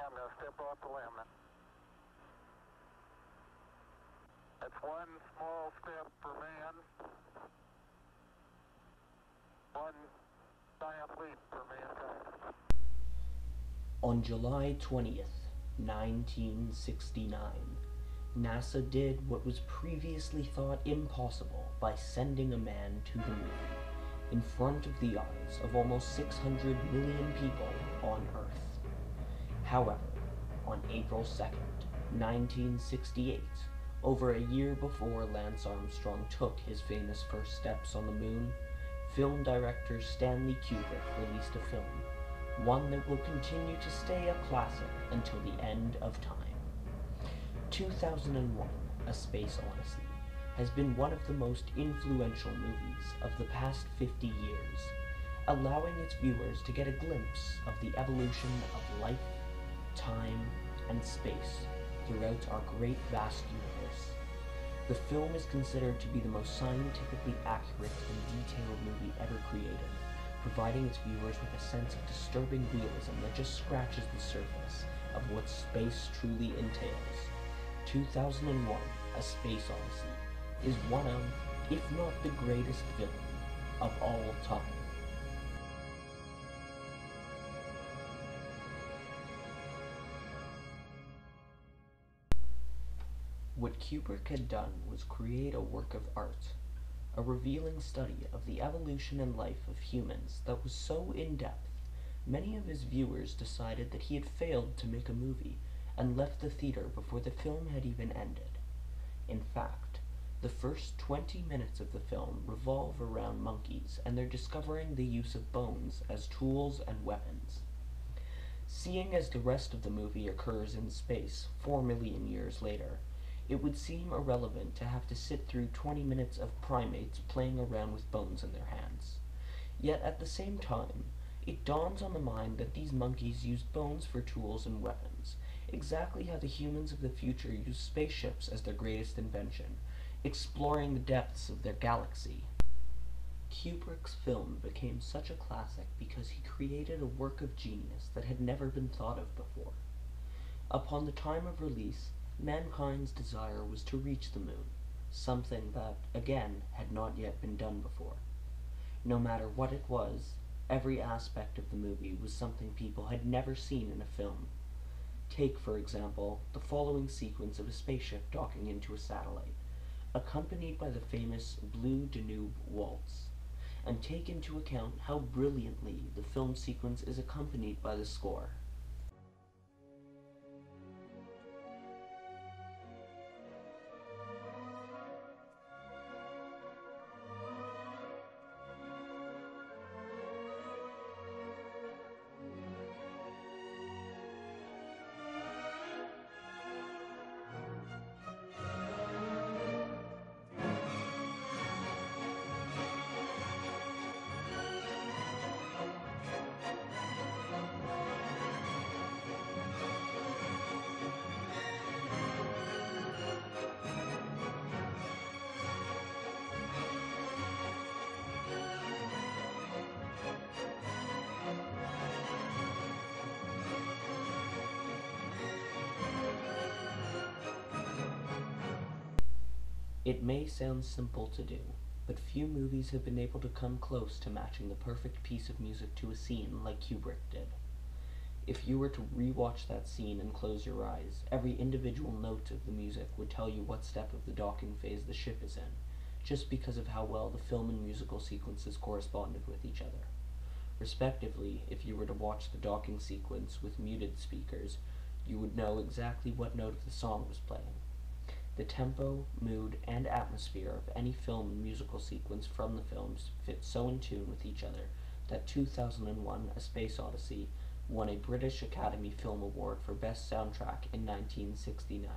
I'm going to step off the limb. That's one small step for man, one giant leap for mankind. On July 20th, 1969, NASA did what was previously thought impossible by sending a man to the moon in front of the eyes of almost 600 million people on Earth. However, on April 2nd, 1968, over a year before Lance Armstrong took his famous first steps on the moon, film director Stanley Kubrick released a film, one that will continue to stay a classic until the end of time. 2001: A Space Odyssey has been one of the most influential movies of the past 50 years, allowing its viewers to get a glimpse of the evolution of life, time, and space throughout our great vast universe. The film is considered to be the most scientifically accurate and detailed movie ever created, providing its viewers with a sense of disturbing realism that just scratches the surface of what space truly entails. 2001: A Space Odyssey is one of, if not the greatest film of all time. What Kubrick had done was create a work of art, a revealing study of the evolution and life of humans that was so in-depth, many of his viewers decided that he had failed to make a movie and left the theater before the film had even ended. In fact, the first 20 minutes of the film revolve around monkeys and their discovering the use of bones as tools and weapons. Seeing as the rest of the movie occurs in space 4 million years later, it would seem irrelevant to have to sit through 20 minutes of primates playing around with bones in their hands. Yet at the same time, it dawns on the mind that these monkeys used bones for tools and weapons, exactly how the humans of the future use spaceships as their greatest invention, exploring the depths of their galaxy. Kubrick's film became such a classic because he created a work of genius that had never been thought of before. Upon the time of release, mankind's desire was to reach the moon, something that, again, had not yet been done before. No matter what it was, every aspect of the movie was something people had never seen in a film. Take, for example, the following sequence of a spaceship docking into a satellite, accompanied by the famous Blue Danube Waltz, and take into account how brilliantly the film sequence is accompanied by the score. It may sound simple to do, but few movies have been able to come close to matching the perfect piece of music to a scene like Kubrick did. If you were to re-watch that scene and close your eyes, every individual note of the music would tell you what step of the docking phase the ship is in, just because of how well the film and musical sequences corresponded with each other. Respectively, if you were to watch the docking sequence with muted speakers, you would know exactly what note of the song was playing. The tempo, mood, and atmosphere of any film and musical sequence from the films fit so in tune with each other that 2001: A Space Odyssey won a British Academy Film Award for Best Soundtrack in 1969.